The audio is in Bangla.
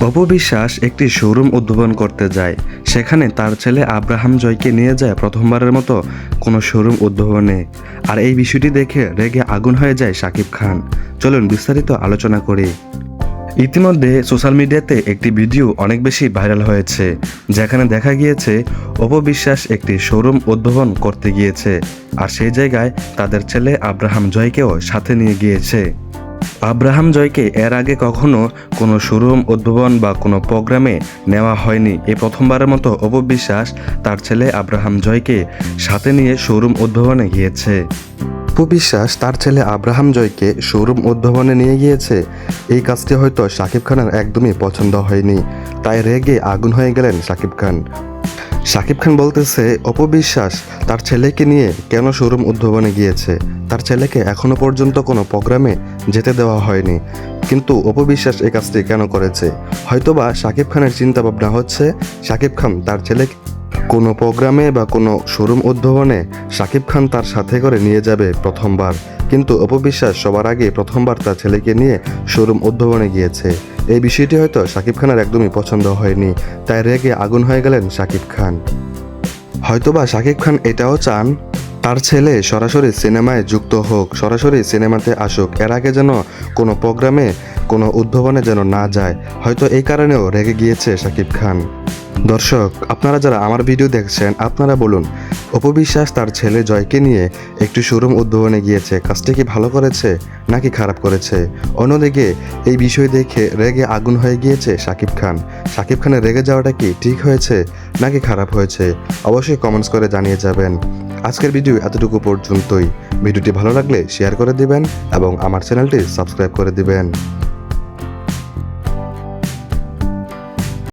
অপু বিশ্বাস একটি শোরুম উদ্বোধন করতে যায়। সেখানে তার ছেলে আব্রাহাম জয়কে নিয়ে যায় প্রথমবারের মতো কোনো শোরুম উদ্বোধনে। আর এই বিষয়টি দেখে রেগে আগুন হয়ে যায় শাকিব খান। চলুন বিস্তারিত আলোচনা করি। ইতিমধ্যে সোশ্যাল মিডিয়াতে একটি ভিডিও অনেক বেশি ভাইরাল হয়েছে, যেখানে দেখা গিয়েছে অপু বিশ্বাস একটি শোরুম উদ্বোধন করতে গিয়েছে, আর সেই জায়গায় তাদের ছেলে আব্রাহাম জয়কেও সাথে নিয়ে গিয়েছে। আব্রাহাম জয়কে এর আগে কখনো কোনো শোরুম উদ্বোধন বা কোনো প্রোগ্রামে নেওয়া হয়নি। এই প্রথমবারের মতো অপু বিশ্বাস তার ছেলে আব্রাহাম জয়কে সাথে নিয়ে শোরুম উদ্বোধনে গিয়েছে। অপু বিশ্বাস তার ছেলে আব্রাহাম জয়কে শোরুম উদ্বোধনে নিয়ে গিয়েছে। এই কাজটি হয়তো শাকিব খানের একদমই পছন্দ হয়নি, তাই রেগে আগুন হয়ে গেলেন শাকিব খান। শাকিব খান বলতেছে অপু বিশ্বাস তার ছেলেকে নিয়ে কেন শোরুম উদ্বোধনে গিয়েছে। তার ছেলেকে এখনো পর্যন্ত কোনো প্রোগ্রামে যেতে দেওয়া হয়নি, কিন্তু অপু বিশ্বাস এই কাজটি কেন করেছে? হয়তোবা শাকিব খানের চিন্তা ভাবনা হচ্ছে শাকিব খান তার ছেলেকে কোনো প্রোগ্রামে বা কোনো শোরুম উদ্বোধনে শাকিব খান তার সাথে করে নিয়ে যাবে প্রথমবার, কিন্তু অপু বিশ্বাস সবার আগে প্রথমবার তার ছেলেকে নিয়ে শোরুম উদ্বোধনে গিয়েছে। এই বিষয়টি হয়তো শাকিব খানের একদমই পছন্দ হয়নি, তাই রেগে আগুন হয়ে গেলেন শাকিব খান। হয়তোবা শাকিব খান এটাও চান তার ছেলে সরাসরি সিনেমায় যুক্ত হোক, সরাসরি সিনেমাতে আসুক, এর আগে যেন কোনো প্রোগ্রামে কোনো উদ্বোধনে যেন না যায়। হয়তো এই কারণেও রেগে গিয়েছে শাকিব খান। দর্শক, আপনারা যারা আমার ভিডিও দেখছেন, আপনারা বলুন, অপু বিশ্বাস তার ছেলে জয়কে নিয়ে একটু শোরুম উদ্বোধনে গিয়েছে, কাজটি কি ভালো করেছে নাকি খারাপ করেছে? অন্যদিকে এই বিষয় দেখে রেগে আগুন হয়ে গিয়েছে শাকিব খান। শাকিব খানের রেগে যাওয়াটা কি ঠিক হয়েছে নাকি খারাপ হয়েছে? অবশ্যই কমেন্টস করে জানিয়ে যাবেন। আজকের ভিডিও এতটুকু পর্যন্তই। ভিডিওটি ভালো লাগলে শেয়ার করে দিবেন এবং আমার চ্যানেলটি সাবস্ক্রাইব করে দিবেন।